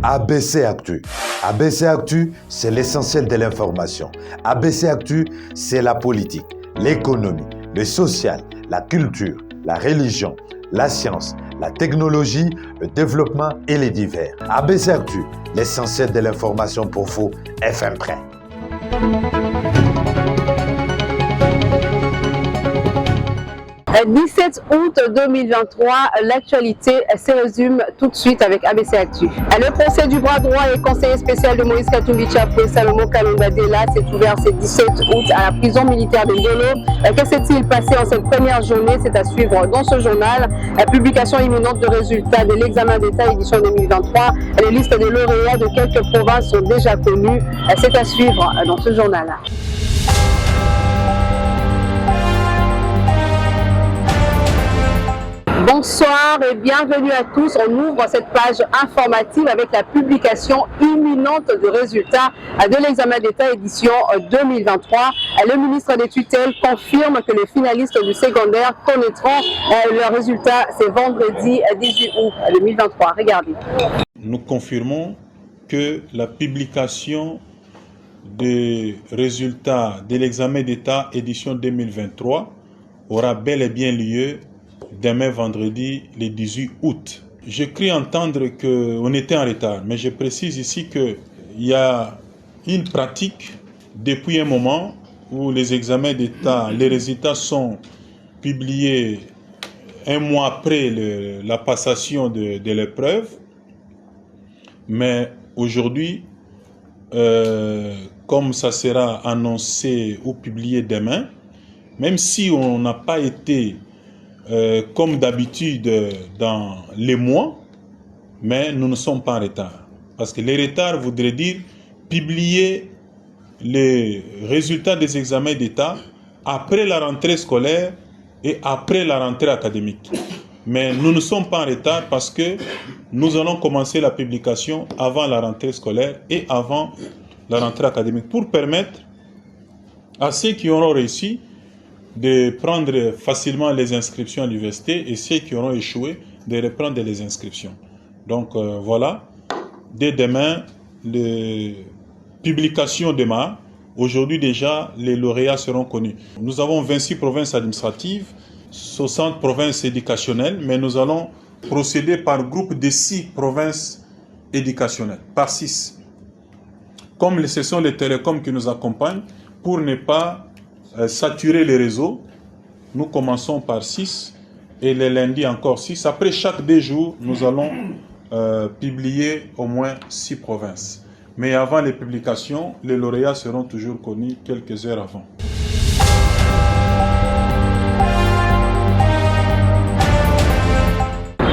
ABC Actu. ABC Actu, c'est l'essentiel de l'information. ABC Actu, c'est la politique, l'économie, le social, la culture, la religion, la science, la technologie, le développement et les divers. ABC Actu, l'essentiel de l'information pour vous, FM Prêt. Le 17 août 2023, l'actualité se résume tout de suite avec ABC Actu. Le procès du bras droit et conseiller spécial de Moïse Katumbi Chapwe, Salomon Kalonga Dela, s'est ouvert ce 17 août à la prison militaire de Ndolo. Que s'est-il passé en cette première journée? C'est à suivre dans ce journal. La publication imminente de résultats de l'examen d'État édition 2023. Les listes des lauréats de quelques provinces sont déjà connues. C'est à suivre dans ce journal. Bonsoir et bienvenue à tous. On ouvre cette page informative avec la publication imminente de résultats de l'examen d'État édition 2023. Le ministre des tutelles confirme que les finalistes du secondaire connaîtront leurs résultats. C'est vendredi 18 août 2023. Regardez. Nous confirmons que la publication des résultats de l'examen d'État édition 2023 aura bel et bien lieu demain vendredi, le 18 août. Je cru entendre qu'on était en retard, mais je précise ici qu'il y a une pratique depuis un moment où les examens d'État, les résultats sont publiés un mois après la passation de l'épreuve. Mais aujourd'hui, comme ça sera annoncé ou publié demain, même si on n'a pas été comme d'habitude dans les mois, mais nous ne sommes pas en retard. Parce que les retards voudraient dire publier les résultats des examens d'État après la rentrée scolaire et après la rentrée académique. Mais nous ne sommes pas en retard parce que nous allons commencer la publication avant la rentrée scolaire et avant la rentrée académique pour permettre à ceux qui auront réussi de prendre facilement les inscriptions à l'université et ceux qui auront échoué de reprendre les inscriptions. Donc voilà, dès demain, les publications démarrent. Aujourd'hui déjà, les lauréats seront connus. Nous avons 26 provinces administratives, 60 provinces éducationnelles, mais nous allons procéder par groupe de 6 provinces éducationnelles, par 6. Comme ce sont les télécoms qui nous accompagnent, pour ne pas saturer les réseaux, nous commençons par 6 et les lundis encore 6. Après chaque 2 jours, nous allons publier au moins 6 provinces. Mais avant les publications, les lauréats seront toujours connus quelques heures avant.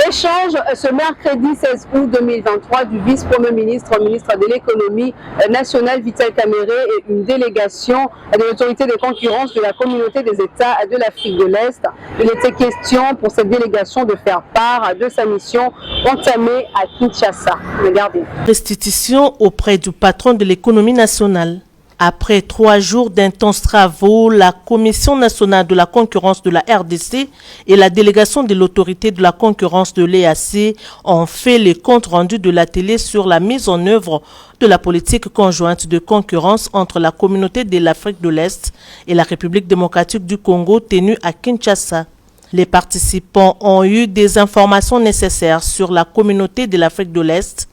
Échange ce mercredi 16 août 2023 du vice-premier ministre, ministre de l'économie nationale Vital Kamerhe et une délégation de l'autorité de concurrence de la communauté des États de l'Afrique de l'Est. Il était question pour cette délégation de faire part de sa mission entamée à Kinshasa. Regardez. Restitution auprès du patron de l'économie nationale. Après 3 jours d'intenses travaux, la Commission nationale de la concurrence de la RDC et la délégation de l'autorité de la concurrence de l'EAC ont fait les comptes rendus de l'atelier sur la mise en œuvre de la politique conjointe de concurrence entre la communauté de l'Afrique de l'Est et la République démocratique du Congo tenue à Kinshasa. Les participants ont eu des informations nécessaires sur la communauté de l'Afrique de l'Est,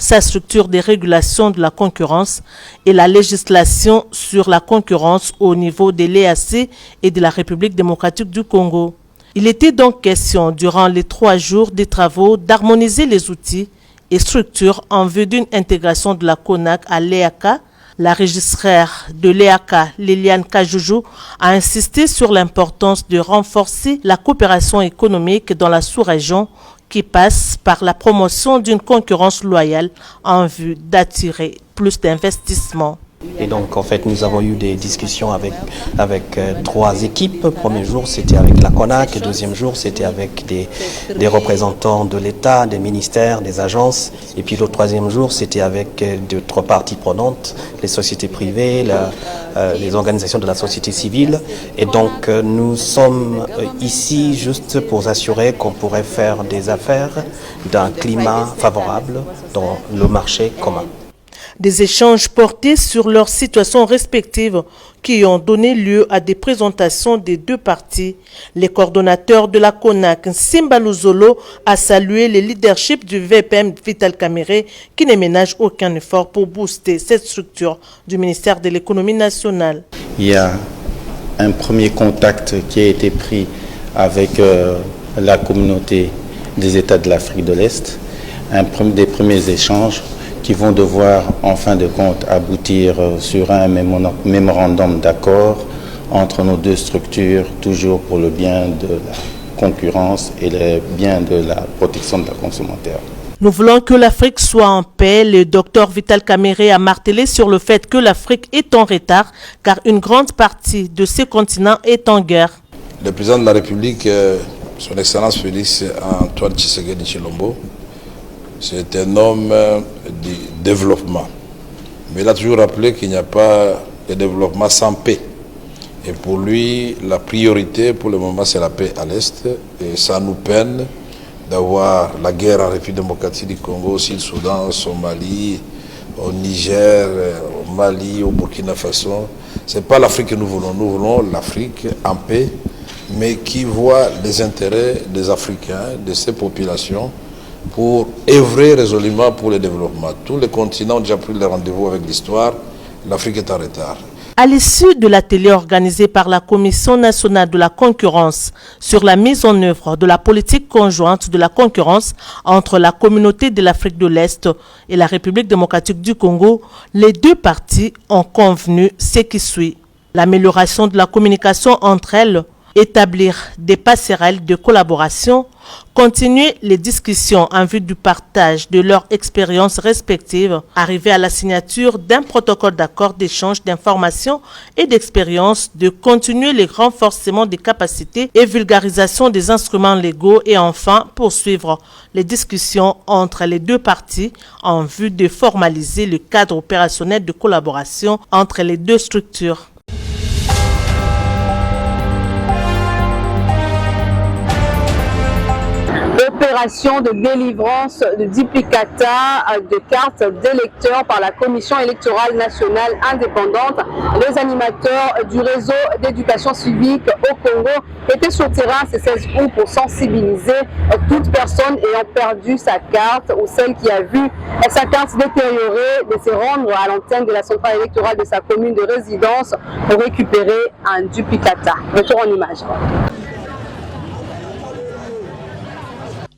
sa structure de régulation de la concurrence et la législation sur la concurrence au niveau de l'EAC et de la République démocratique du Congo. Il était donc question, durant les 3 jours des travaux, d'harmoniser les outils et structures en vue d'une intégration de la CONAC à l'EACA. La registraire de l'EACA, Liliane Kajoujou, a insisté sur l'importance de renforcer la coopération économique dans la sous-région qui passe par la promotion d'une concurrence loyale en vue d'attirer plus d'investissements. Et donc, en fait, nous avons eu des discussions avec 3 équipes. Le premier jour, c'était avec la CONAC. Le deuxième jour, c'était avec des représentants de l'État, des ministères, des agences. Et puis le troisième jour, c'était avec d'autres parties prenantes, les sociétés privées, les organisations de la société civile. Et donc, nous sommes ici juste pour assurer qu'on pourrait faire des affaires d'un climat favorable dans le marché commun. Des échanges portés sur leurs situations respectives qui ont donné lieu à des présentations des 2 parties. Les coordonnateurs de la CONAC, Simba Luzolo, a salué le leadership du VPM Vital Kamerhe qui ne ménage aucun effort pour booster cette structure du ministère de l'économie nationale. Il y a un premier contact qui a été pris avec la communauté des États de l'Afrique de l'Est, des premiers échanges qui vont devoir, en fin de compte, aboutir sur un mémorandum d'accord entre nos 2 structures, toujours pour le bien de la concurrence et le bien de la protection de la consommateur. Nous voulons que l'Afrique soit en paix. Le docteur Vital Kamerhe a martelé sur le fait que l'Afrique est en retard, car une grande partie de ce continent est en guerre. Le président de la République, son Excellence Félix Antoine Tshisekedi Tshilombo, c'est un homme du développement. Mais il a toujours rappelé qu'il n'y a pas de développement sans paix. Et pour lui, la priorité pour le moment, c'est la paix à l'Est. Et ça nous peine d'avoir la guerre en République démocratique du Congo, aussi le Soudan, au Somalie, au Niger, au Mali, au Burkina Faso. Ce n'est pas l'Afrique que nous voulons l'Afrique en paix, mais qui voit les intérêts des Africains, de ces populations, pour œuvrer résolument pour le développement. Tous les continents ont déjà pris le rendez-vous avec l'histoire. L'Afrique est en retard. À l'issue de l'atelier organisé par la Commission nationale de la concurrence sur la mise en œuvre de la politique conjointe de la concurrence entre la communauté de l'Afrique de l'Est et la République démocratique du Congo, les 2 parties ont convenu ce qui suit. L'amélioration de la communication entre elles, établir des passerelles de collaboration, continuer les discussions en vue du partage de leurs expériences respectives, arriver à la signature d'un protocole d'accord d'échange d'informations et d'expériences, de continuer les renforcements des capacités et vulgarisation des instruments légaux et enfin poursuivre les discussions entre les 2 parties en vue de formaliser le cadre opérationnel de collaboration entre les 2 structures. Opération de délivrance de duplicata de cartes d'électeurs par la Commission électorale nationale indépendante. Les animateurs du réseau d'éducation civique au Congo étaient sur le terrain ce 16 août pour sensibiliser toute personne ayant perdu sa carte ou celle qui a vu sa carte détériorée de se rendre à l'antenne de la centrale électorale de sa commune de résidence pour récupérer un duplicata. Retour en image.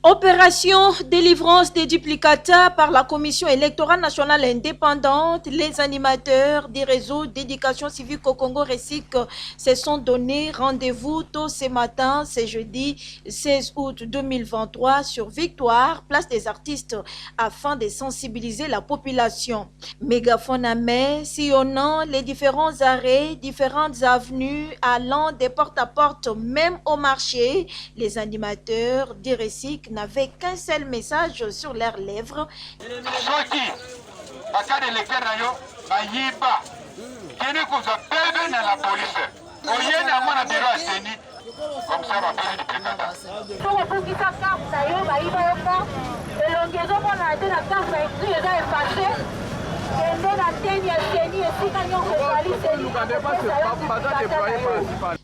Opération délivrance des duplicata par la Commission électorale nationale indépendante. Les animateurs des réseaux d'éducation civique au Congo RESIC se sont donné rendez-vous tôt ce matin, c'est jeudi 16 août 2023 sur Victoire, place des artistes, afin de sensibiliser la population. Mégaphone à main, sillonnant les différents arrêts, différentes avenues, allant des porte à porte, même au marché, les animateurs des RESIC n'avaient qu'un seul message sur leurs lèvres.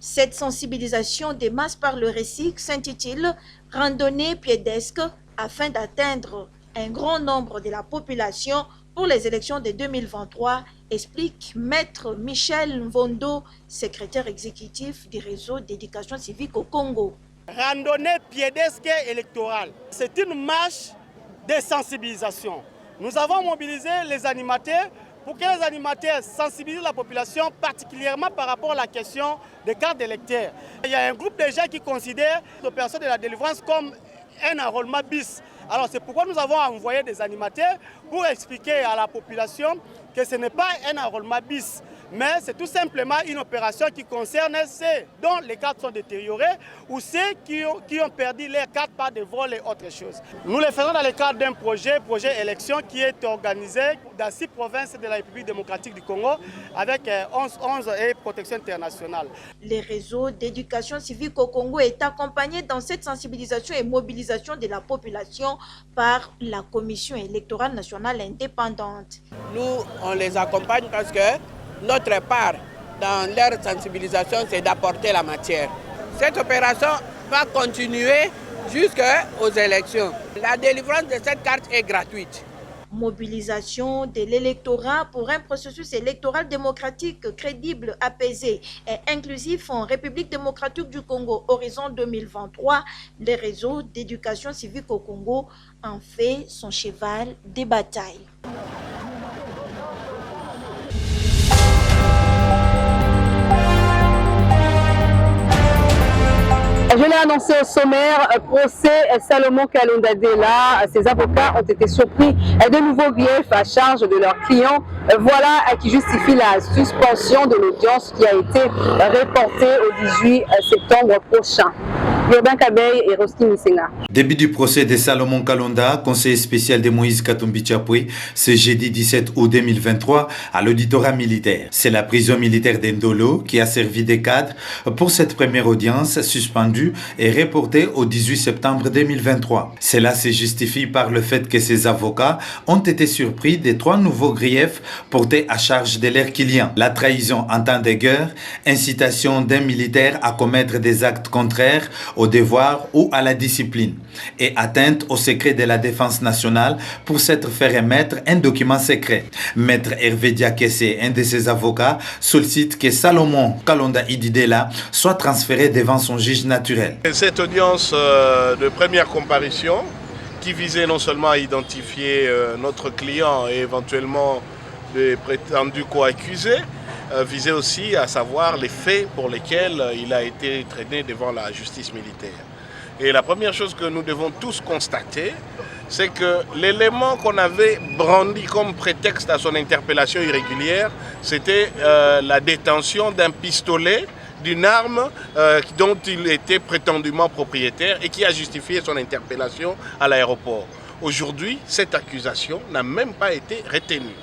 Cette sensibilisation des masses par le RESIC s'intitule « Randonnée pédestre » afin d'atteindre un grand nombre de la population pour les élections de 2023, explique Maître Michel Mvondo, secrétaire exécutif du réseau d'éducation civique au Congo. Randonnée pédestre électorale, c'est une marche de sensibilisation. Nous avons mobilisé les animateurs pour que les animateurs sensibilisent la population, particulièrement par rapport à la question des cartes d'électeurs. Il y a un groupe de gens qui considèrent l'opération de la délivrance comme un enrôlement bis. Alors c'est pourquoi nous avons envoyé des animateurs pour expliquer à la population que ce n'est pas un enrôlement bis, mais c'est tout simplement une opération qui concerne ceux dont les cartes sont détériorées ou ceux qui ont perdu leurs cartes par des vols et autres choses. Nous le faisons dans le cadre d'un projet élection qui est organisé dans 6 provinces de la République démocratique du Congo avec 11 et protection internationale. Les réseaux d'éducation civique au Congo est accompagné dans cette sensibilisation et mobilisation de la population par la Commission électorale nationale indépendante. Nous, on les accompagne parce que notre part dans leur sensibilisation, c'est d'apporter la matière. Cette opération va continuer jusqu'aux élections. La délivrance de cette carte est gratuite. Mobilisation de l'électorat pour un processus électoral démocratique, crédible, apaisé et inclusif en République démocratique du Congo. Horizon 2023, les réseaux d'éducation civique au Congo en fait son cheval de bataille. Je l'ai annoncé au sommaire, procès Salomon Kalonda Dela. Ses avocats ont été surpris de nouveaux griefs à charge de leurs clients. Voilà qui justifie la suspension de l'audience qui a été reportée au 18 septembre prochain. Urbain Kabeï et Roski Misenga. Début du procès de Salomon Kalonda, conseiller spécial de Moïse Katumbi Tchapoué, ce jeudi 17 août 2023 à l'auditorat militaire. C'est la prison militaire d'Endolo qui a servi de cadre pour cette première audience suspendue et reportée au 18 septembre 2023. Cela se justifie par le fait que ses avocats ont été surpris des 3 nouveaux griefs portés à charge de leurs clients. La trahison en temps de guerre, incitation d'un militaire à commettre des actes contraires au devoir ou à la discipline et atteinte au secret de la défense nationale pour s'être fait remettre un document secret. Maître Hervé Diakessé, un de ses avocats, sollicite que Salomon Kalonda Ididela soit transféré devant son juge naturel. Cette audience de première comparution qui visait non seulement à identifier notre client et éventuellement des prétendus co-accusés, visait aussi à savoir les faits pour lesquels il a été traîné devant la justice militaire. Et la première chose que nous devons tous constater, c'est que l'élément qu'on avait brandi comme prétexte à son interpellation irrégulière, c'était la détention d'un pistolet, d'une arme dont il était prétendument propriétaire et qui a justifié son interpellation à l'aéroport. Aujourd'hui, cette accusation n'a même pas été retenue.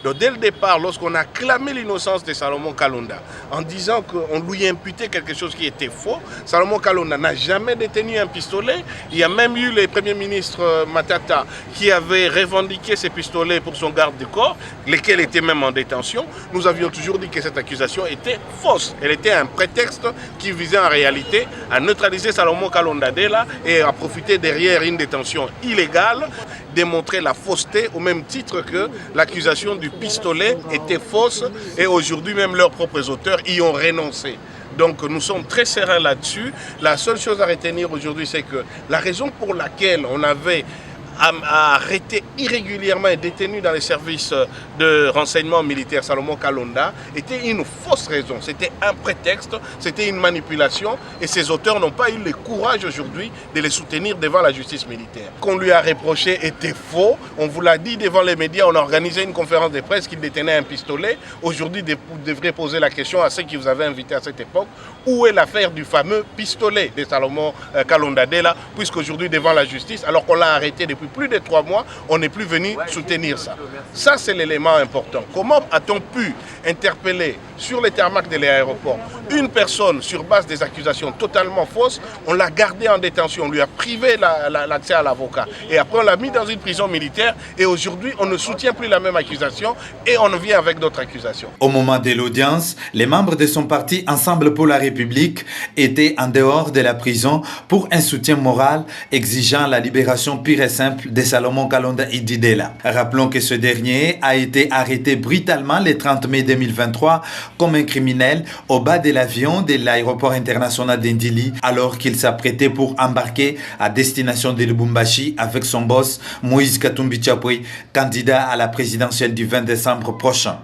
Donc dès le départ, lorsqu'on a clamé l'innocence de Salomon Kalonda en disant qu'on lui imputait quelque chose qui était faux, Salomon Kalonda n'a jamais détenu un pistolet. Il y a même eu le Premier ministre Matata qui avait revendiqué ces pistolets pour son garde du corps, lesquels étaient même en détention. Nous avions toujours dit que cette accusation était fausse. Elle était un prétexte qui visait en réalité à neutraliser Salomon Kalonda Dela et à profiter derrière une détention illégale, démontrer la fausseté au même titre que l'accusation du pistolet était fausse et aujourd'hui même leurs propres auteurs y ont renoncé. Donc nous sommes très sereins là-dessus. La seule chose à retenir aujourd'hui, c'est que la raison pour laquelle on avait arrêté irrégulièrement et détenu dans les services de renseignement militaire Salomon Kalonda était une fausse raison. C'était un prétexte, c'était une manipulation et ses auteurs n'ont pas eu le courage aujourd'hui de les soutenir devant la justice militaire. Qu'on lui a reproché était faux. On vous l'a dit devant les médias, on a organisé une conférence de presse qu'il détenait un pistolet. Aujourd'hui, vous devrez poser la question à ceux qui vous avaient invité à cette époque, où est l'affaire du fameux pistolet de Salomon Kalonda Dela, puisqu'aujourd'hui devant la justice, alors qu'on l'a arrêté depuis plus de 3 mois, on n'est plus venu soutenir ça. Ça, c'est l'élément important. Comment a-t-on pu interpeller sur les tarmacs de l'aéroport une personne sur base des accusations totalement fausses? On l'a gardé en détention, on lui a privé l'accès à l'avocat. Et après, on l'a mis dans une prison militaire et aujourd'hui, on ne soutient plus la même accusation et on vient avec d'autres accusations. Au moment de l'audience, les membres de son parti Ensemble pour la République étaient en dehors de la prison pour un soutien moral exigeant la libération pure et simple de Salomon Kalonda Ididela. Rappelons que ce dernier a été arrêté brutalement le 30 mai 2023 comme un criminel au bas de l'avion de l'aéroport international d'Indili alors qu'il s'apprêtait pour embarquer à destination de Lubumbashi avec son boss Moïse Katumbi Tchapoué, candidat à la présidentielle du 20 décembre prochain.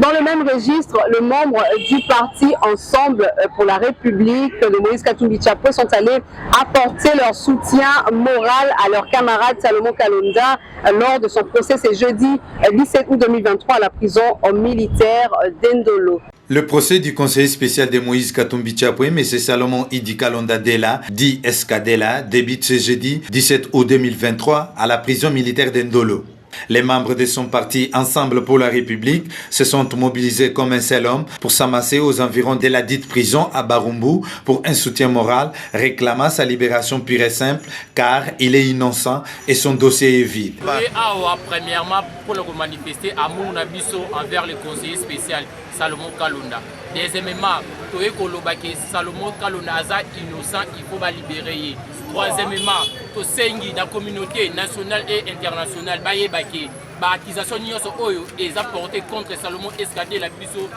Dans le même registre, les membres du parti Ensemble pour la République de Moïse Katumbi Tchapoué sont allés apporter leur soutien moral à leur camarade Salomon Kalonda lors de son procès ce jeudi 17 août 2023 à la prison militaire d'Endolo. Le procès du conseiller spécial de Moïse Katumbi Tchapoué, M. Salomon Idi Kalonda Dela, dit Escadela, débute ce jeudi 17 août 2023 à la prison militaire d'Endolo. Les membres de son parti Ensemble pour la République se sont mobilisés comme un seul homme pour s'amasser aux environs de la dite prison à Barumbu pour un soutien moral, réclamant sa libération pure et simple car il est innocent et son dossier est vide. Premièrement, pour le manifester amour envers le conseiller spécial Salomon Kalonda. Deuxièmement, Salomon Kalonda est innocent, il faut le libérer. Troisièmement, la communauté nationale et internationale accusation est apportée contre Salomon Escadé la biso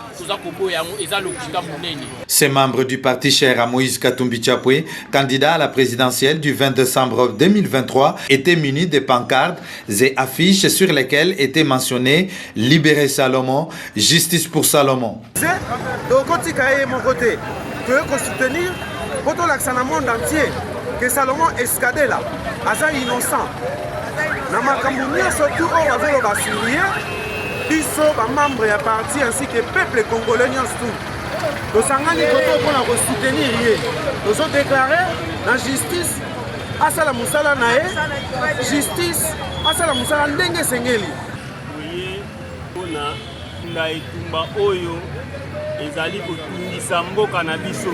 Ces membres du parti cher à Moïse Katumbi Tchapoué, candidat à la présidentielle du 20 décembre 2023, étaient munis de pancartes et affiches sur lesquelles était mentionné « Libérer Salomon, justice pour Salomon ». Donc, mon côté, que soutenir pour l'accent dans le monde entier que Salomon Escadé là, est innocent. Na makambo surtout au bazolo basilie biso ba membre ya parti ainsi que peuple congolais nyonso to sangani koto pona ko soutenir ye to so déclarer la justice asala musala na e justice asala musala ndenge sengeli oui pona na itumba oyo ezali kotungisa mboka na biso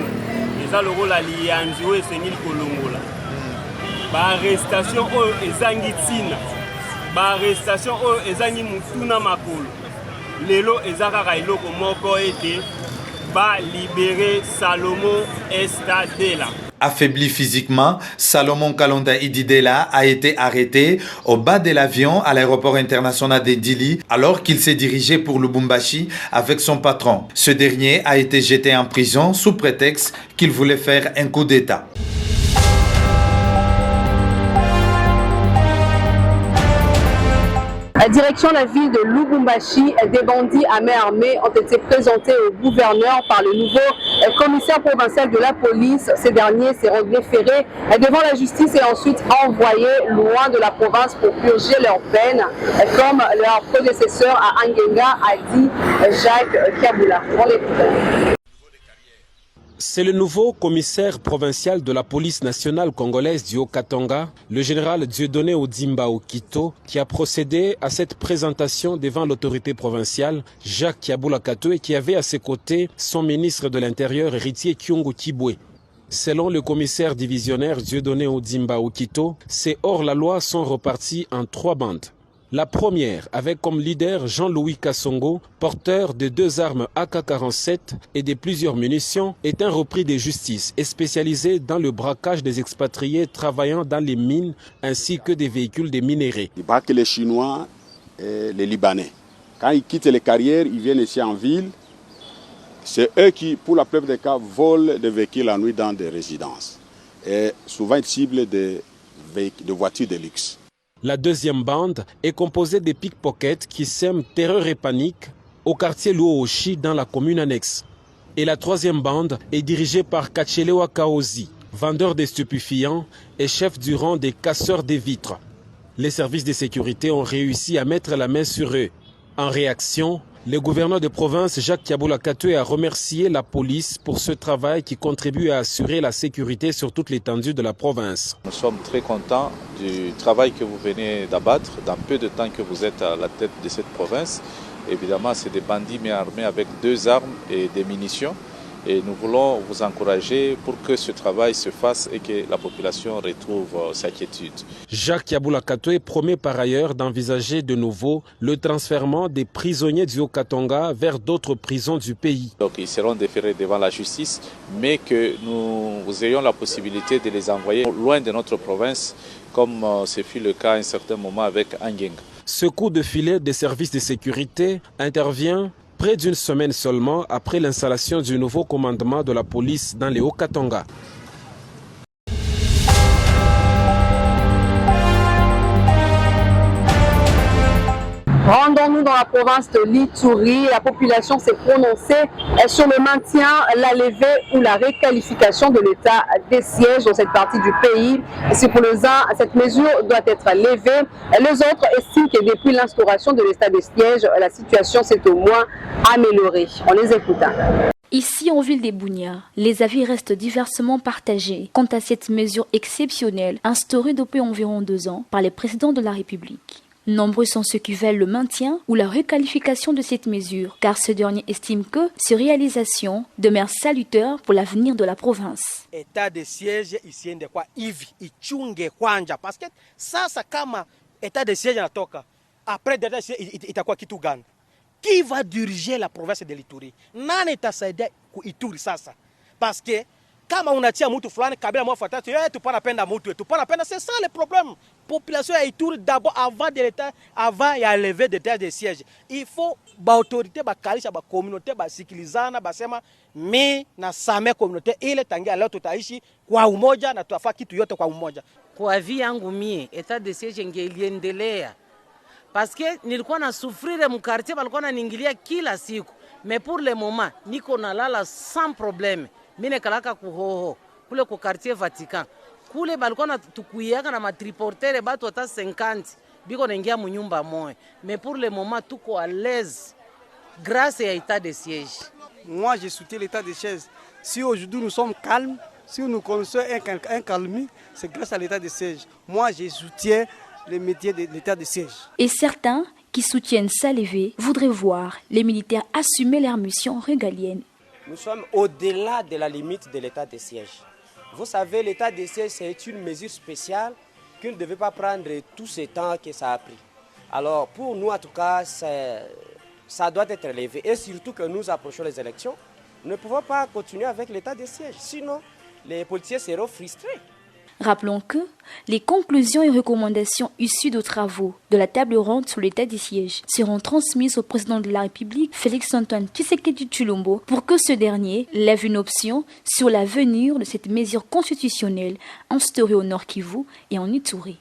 eza lokola liyanzi oyo esengeli kolongola arrestation oyo ezangi tina arrestation oyo ezangi mutuna makolo lelo ezakaka iloko moko ete libérer Salomon Escadela. Affaibli physiquement, Salomon Kalonda Ididela a été arrêté au bas de l'avion à l'aéroport international de Dili alors qu'il s'est dirigé pour Lubumbashi avec son patron. Ce dernier a été jeté en prison sous prétexte qu'il voulait faire un coup d'État. Direction la ville de Lubumbashi, des bandits à main armée ont été présentés au gouverneur par le nouveau commissaire provincial de la police. Ces derniers seront référés devant la justice et ensuite envoyés loin de la province pour purger leur peine, comme leur prédécesseur à Angenga a dit Jacques Kabula. C'est le nouveau commissaire provincial de la police nationale congolaise du Haut-Katanga, le général Dieudonné Odimba Okito, qui a procédé à cette présentation devant l'autorité provinciale, Jacques Kiabula Katoué, qui avait à ses côtés son ministre de l'Intérieur, Héritier Kyungu Kibwe. Selon le commissaire divisionnaire Dieudonné Odimba Okito, ces hors-la-loi sont repartis en 3 bandes. La première, avec comme leader Jean-Louis Kassongo, porteur de 2 armes AK-47 et de plusieurs munitions, est un repris de justice et spécialisé dans le braquage des expatriés travaillant dans les mines ainsi que des véhicules de minerais. Ils braquent les Chinois et les Libanais. Quand ils quittent les carrières, ils viennent ici en ville. C'est eux qui, pour la plupart des cas, volent des véhicules la nuit dans des résidences. Et souvent, ils ciblent des voitures de luxe. La deuxième bande est composée de pickpockets qui sèment terreur et panique au quartier Luoshi dans la commune annexe. Et la troisième bande est dirigée par Kachelewa Kaozi, vendeur de stupéfiants et chef du rang des casseurs des vitres. Les services de sécurité ont réussi à mettre la main sur eux. En réaction, le gouverneur de province Jacques Kiabula Katoué a remercié la police pour ce travail qui contribue à assurer la sécurité sur toute l'étendue de la province. Nous sommes très contents du travail que vous venez d'abattre dans peu de temps que vous êtes à la tête de cette province. Évidemment, c'est des bandits mais armés avec 2 armes et des munitions. Et nous voulons vous encourager pour que ce travail se fasse et que la population retrouve sa quiétude. Jacques Kiabula Katoué promet par ailleurs d'envisager de nouveau le transfèrement des prisonniers du Haut-Katanga vers d'autres prisons du pays. Donc ils seront déférés devant la justice, mais que nous ayons la possibilité de les envoyer loin de notre province, comme ce fut le cas à un certain moment avec Angenga. Ce coup de filet des services de sécurité intervient près d'une semaine seulement après l'installation du nouveau commandement de la police dans les Haut-Katanga. Rendons-nous dans la province de l'Ituri. La population s'est prononcée sur le maintien, la levée ou la réqualification de l'état des sièges dans cette partie du pays. Si pour les uns, cette mesure doit être levée, les autres estiment que depuis l'instauration de l'état des sièges, la situation s'est au moins améliorée. On les écoute. Ici, en ville des Bounia, les avis restent diversement partagés quant à cette mesure exceptionnelle instaurée depuis environ 2 ans par les présidents de la République. Nombreux sont ceux qui veulent le maintien ou la requalification de cette mesure, car ce dernier estime que ces réalisations demeurent salutaires pour l'avenir de la province. État de siège ici de quoi hivi ichunge kwanja parce que sasa kama état de siège natoka après d'état de siège itakuwa kitu gani? Qui va diriger la province de l'Ituri? Nani itasaidia ku Ituri sasa? Parce que kama unatia mtu fulani kabila mwafuata tupanapenda mtu tupanapenda, c'est ça le problème. Population ya Ituri d'abord avant de l'état, avant ya lever d'état de siège, il faut ba autorité bakalisha ba communauté basikilizana basema mi na same communauté ile tangia leo tutaishi kwa umoja na tutafanya kitu yote kwa umoja. Kwa vi yangu mie état de siège ingeliendelea parce que nilikuwa na souffrir mu quartier balikuwa naningilia kila siku, mais pour le moment niko nalala sans problème. Mine kalaka kuhoho kule ku quartier Vatican kule balikuwa na tukuyaka na matriportere batu hata 50 biko naingia mu nyumba moja, mais pour le moment tuko à l'aise grâce à l'état de siège. Moi je soutiens l'état de siège. Si aujourd'hui nous sommes calmes, si nous connaissons un calme, c'est grâce à l'état de siège. Moi je soutiens le métier de l'état de siège. Et certains qui soutiennent sa levée voudraient voir les militaires assumer leurs missions régaliennes. Nous sommes au-delà de la limite de l'état de siège. Vous savez, l'état de siège, c'est une mesure spéciale qu'il ne devait pas prendre tout ce temps que ça a pris. Alors, pour nous, en tout cas, ça doit être levé. Et surtout que nous approchons les élections, nous ne pouvons pas continuer avec l'état de siège. Sinon, les politiciens seront frustrés. Rappelons que les conclusions et recommandations issues de travaux de la table ronde sur l'état des sièges seront transmises au président de la République, Félix-Antoine Tshisekedi Tshilombo, pour que ce dernier lève une option sur l'avenir de cette mesure constitutionnelle instaurée au Nord Kivu et en Ituri.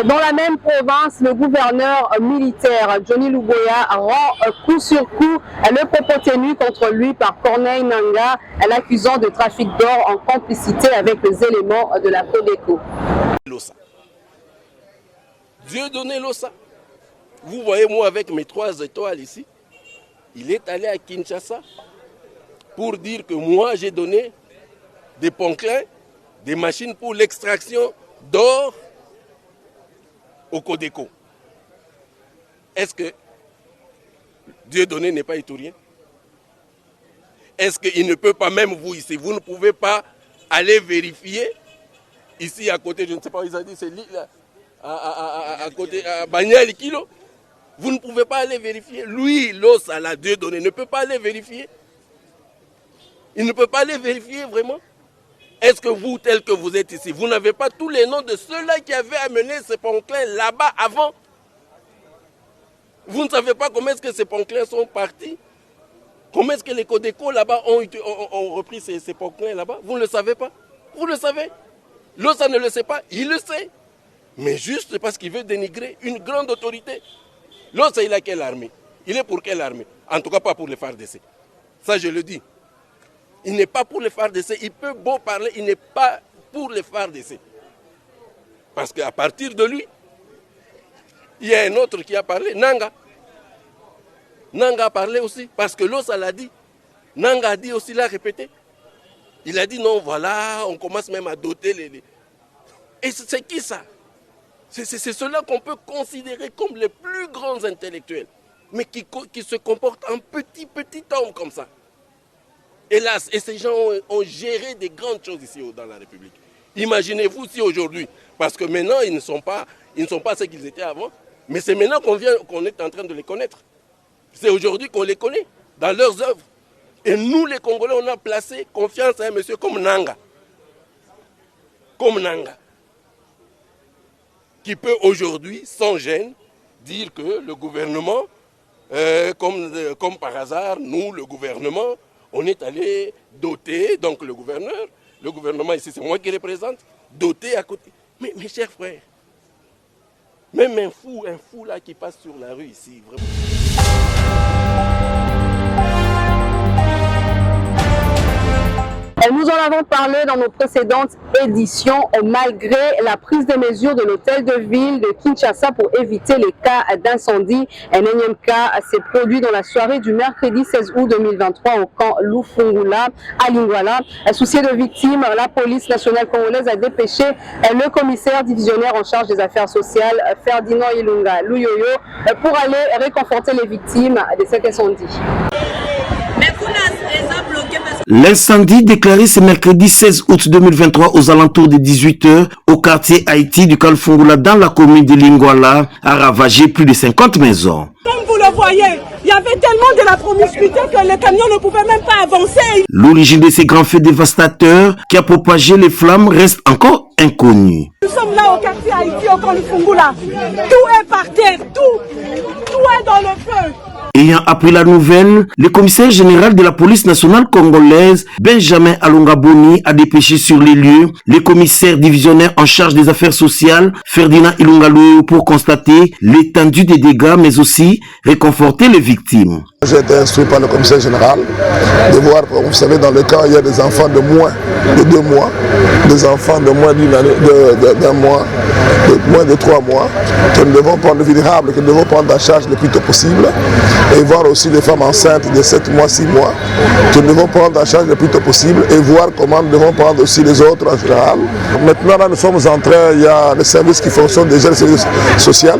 Dans la même province, le gouverneur militaire Johnny Luboya rend coup sur coup le propos tenu contre lui par Corneille Nangaa, l'accusant de trafic d'or en complicité avec les éléments de la Codeco. Dieu donné Losa. Vous voyez, moi avec mes 3 étoiles ici, il est allé à Kinshasa pour dire que moi j'ai donné des ponclins, des machines pour l'extraction d'or au Codeco. Est-ce que Dieu donné n'est pas iturien? Est-ce qu'il ne peut pas, même vous ici, vous ne pouvez pas aller vérifier ici à côté, je ne sais pas où ils ont dit, c'est l'île à côté, à Banyali Kilo. Vous ne pouvez pas aller vérifier. Lui, Losa, la Dieu donné, ne peut pas aller vérifier. Il ne peut pas aller vérifier vraiment. Est-ce que vous, tel que vous êtes ici, vous n'avez pas tous les noms de ceux-là qui avaient amené ces ponclins là-bas avant? Vous ne savez pas comment est-ce que ces ponclins sont partis? Comment est-ce que les Codeco là-bas ont repris ces ponclins là-bas? Vous ne le savez pas? Vous le savez? L'autre ne le sait pas, il le sait. Mais juste parce qu'il veut dénigrer une grande autorité. L'autre, il a quelle armée? Il est pour quelle armée? En tout cas, pas pour les FARDC. Ça, je le dis. Il n'est pas pour les FARDC. Il peut beau parler, il n'est pas pour les FARDC. Parce qu'à partir de lui, il y a un autre qui a parlé, Nanga. Nanga a parlé aussi, parce que l'autre, ça l'a dit. Nanga a dit aussi, l'a répété. Il a dit non, voilà, on commence même à doter les... Et c'est qui ça? C'est ceux-là qu'on peut considérer comme les plus grands intellectuels, mais qui se comportent en petit homme comme ça. Hélas, et ces gens ont géré des grandes choses ici dans la République. Imaginez-vous si aujourd'hui, parce que maintenant ils ne sont pas ce qu'ils étaient avant, mais c'est maintenant qu'on est en train de les connaître. C'est aujourd'hui qu'on les connaît dans leurs œuvres. Et nous les Congolais, on a placé confiance à un monsieur comme Nanga. Comme Nanga. Qui peut aujourd'hui, sans gêne, dire que le gouvernement, comme par hasard, nous, le gouvernement, on est allé doter, donc le gouvernement ici, c'est moi qui représente, doté à côté. Mais mes chers frères, même un fou là qui passe sur la rue ici, vraiment. Nous en avons parlé dans nos précédentes éditions, malgré la prise de mesures de l'hôtel de ville de Kinshasa pour éviter les cas d'incendie. Un énième cas s'est produit dans la soirée du mercredi 16 août 2023 au camp Lufungula à Lingwala. Soucié de victimes, la police nationale congolaise a dépêché le commissaire divisionnaire en charge des affaires sociales, Ferdinand Ilunga Luyoyo, pour aller réconforter les victimes de cet incendie. L'incendie déclaré ce mercredi 16 août 2023 aux alentours de 18h au quartier Haïti du Kalfungula dans la commune de Lingwala a ravagé plus de 50 maisons. Comme vous le voyez, il y avait tellement de la promiscuité que les camions ne pouvaient même pas avancer. L'origine de ces grands feux dévastateurs qui a propagé les flammes reste encore inconnue. Nous sommes là au quartier Haïti, au camp Lufungula. Tout est par terre, tout est dans le feu. Ayant appris la nouvelle, le commissaire général de la police nationale congolaise, Benjamin Alongaboni, a dépêché sur les lieux le commissaire divisionnaire en charge des affaires sociales, Ferdinand Ilungalu, pour constater l'étendue des dégâts, mais aussi réconforter les victimes. J'ai été instruit par le commissaire général de voir, vous savez, dans le camp, il y a des enfants de moins de 2 mois, des enfants de moins d'une année, d'un mois, de moins de 3 mois, que nous devons prendre vulnérables, que nous devons prendre en charge le plus tôt possible, et voir aussi les femmes enceintes de 7 mois, 6 mois, que nous devons prendre en charge le plus tôt possible, et voir comment nous devons prendre aussi les autres en général. Maintenant, là, nous sommes en train, il y a les services qui fonctionnent déjà, les services sociaux,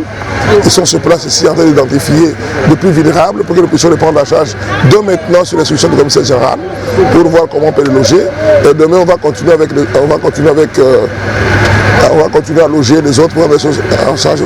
ils sont sur place ici en train d'identifier les plus vulnérables pour que nous puissions les prendre en charge de maintenant sur l'instruction du commissaire général pour voir comment on peut les loger. Et demain, on va continuer à loger les autres pour prendre en charge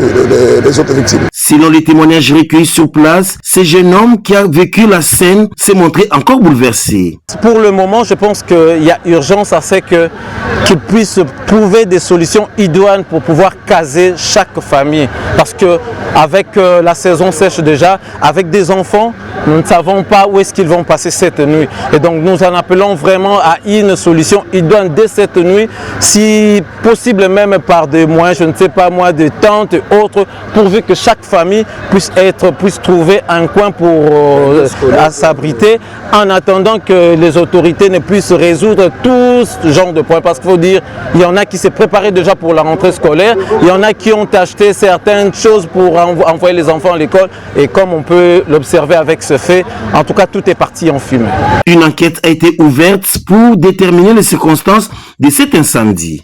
les autres victimes. Selon les témoignages recueillis sur place, ce jeune homme qui a vécu la scène s'est montré encore bouleversé. Pour le moment, je pense qu'il y a urgence à ce qu'ils puissent trouver des solutions idoines pour pouvoir caser chaque famille. Parce que avec la saison sèche déjà, avec des enfants, nous ne savons pas où est-ce qu'ils vont passer cette nuit. Et donc nous en appelons vraiment à une solution idoine dès cette nuit, si possible même par des moyens, je ne sais pas moi, des tentes et autres, pourvu que chaque famille puisse trouver un coin pour s'abriter, en attendant que les autorités ne puissent résoudre tout ce genre de problèmes. Parce qu'il faut dire, il y en a qui s'est préparé déjà pour la rentrée scolaire, il y en a qui ont acheté certaines choses pour envoyer les enfants à l'école, et comme on peut l'observer avec ce fait, en tout cas tout est parti en fumée. Une enquête a été ouverte pour déterminer les circonstances de cet incendie.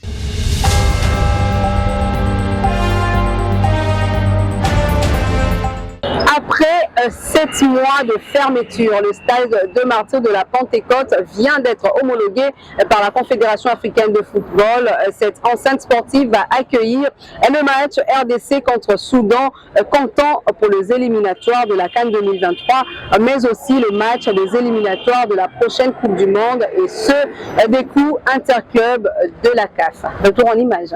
Après 7 mois de fermeture, le stade de Martyrs de la Pentecôte vient d'être homologué par la Confédération africaine de football. Cette enceinte sportive va accueillir le match RDC contre Soudan, comptant pour les éliminatoires de la CAN 2023, mais aussi le match des éliminatoires de la prochaine Coupe du Monde, et ce, des coups interclubs de la CAF. Retour en image.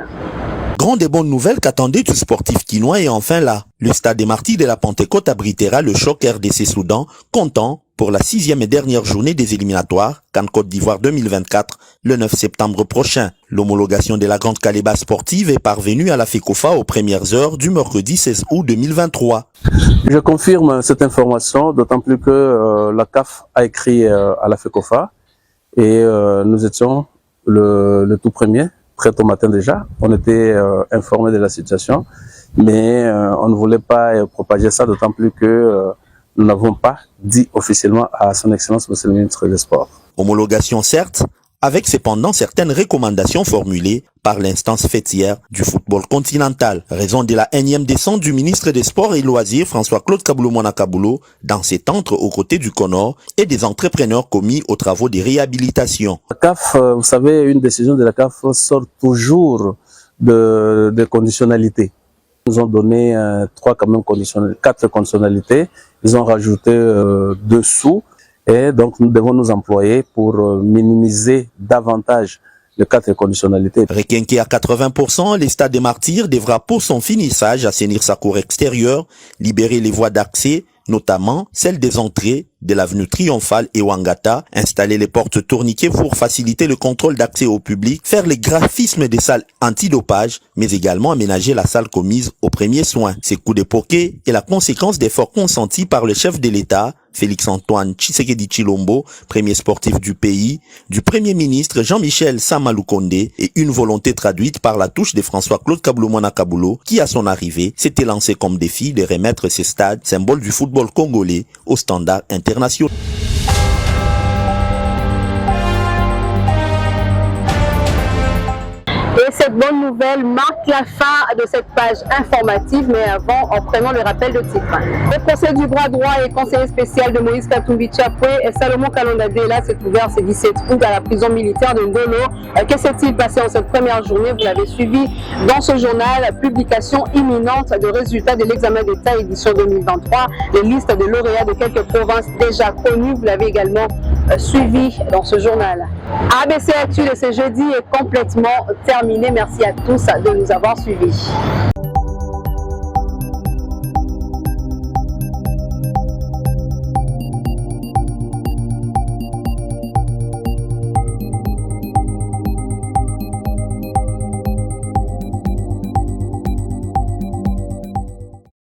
Grande et bonne nouvelle qu'attendait tout sportif quinois est enfin là. Le stade des Martyrs de la Pentecôte abritera le choc RDC Soudan, comptant pour la 6e et dernière journée des éliminatoires CAN Côte d'Ivoire 2024 le 9 septembre prochain. L'homologation de la grande calebasse sportive est parvenue à la FECOFA aux premières heures du mercredi 16 août 2023. Je confirme cette information, d'autant plus que la CAF a écrit à la FECOFA et nous étions le tout premier. Très tôt matin déjà, on était informé de la situation, mais on ne voulait pas propager ça, d'autant plus que nous n'avons pas dit officiellement à son Excellence Monsieur le Ministre des Sports. Homologation certes, avec cependant certaines recommandations formulées par l'instance fêtière du football continental. Raison de la énième descente du ministre des Sports et Loisirs François-Claude Kaboulou-Mona-Kaboulou dans cet antre aux côtés du CONOR et des entrepreneurs commis aux travaux de réhabilitation. La CAF, vous savez, une décision de la CAF sort toujours de conditionnalités. Ils nous ont donné 4 conditionnalités. Ils ont rajouté dessous. Et donc, nous devons nous employer pour minimiser davantage le cadre de conditionnalité. Requinqué à 80%, le stade des Martyrs devra pour son finissage assainir sa cour extérieure, libérer les voies d'accès, notamment celles des entrées de l'avenue Triomphale et Wangata, installer les portes tourniquets pour faciliter le contrôle d'accès au public, faire les graphismes des salles antidopage, mais également aménager la salle commise aux premiers soins. Ces coups de poker est la conséquence d'efforts consentis par le chef de l'État, Félix-Antoine Tshisekedi Tshilombo, premier sportif du pays, du premier ministre Jean-Michel Samaloukonde et une volonté traduite par la touche de François-Claude Kaboulou-Mona Kaboulou qui, à son arrivée, s'était lancé comme défi de remettre ces stades, symbole du football congolais, aux standards internationaux. Et cette bonne nouvelle marque la fin de cette page informative, mais avant, en prenant le rappel de titre. Le procès du bras droit et conseiller spécial de Moïse Katumbi Tchapwe et Salomon Kalonda Dela s'est ouvert ce 17 août à la prison militaire de Ndolo. Que s'est-il passé en cette première journée? Vous l'avez suivi dans ce journal. Publication imminente de résultats de l'examen d'État édition 2023. Les listes de lauréats de quelques provinces déjà connues. Vous l'avez également suivi dans ce journal. ABC Actu de ce jeudi est complètement terminé. Merci à tous de nous avoir suivis.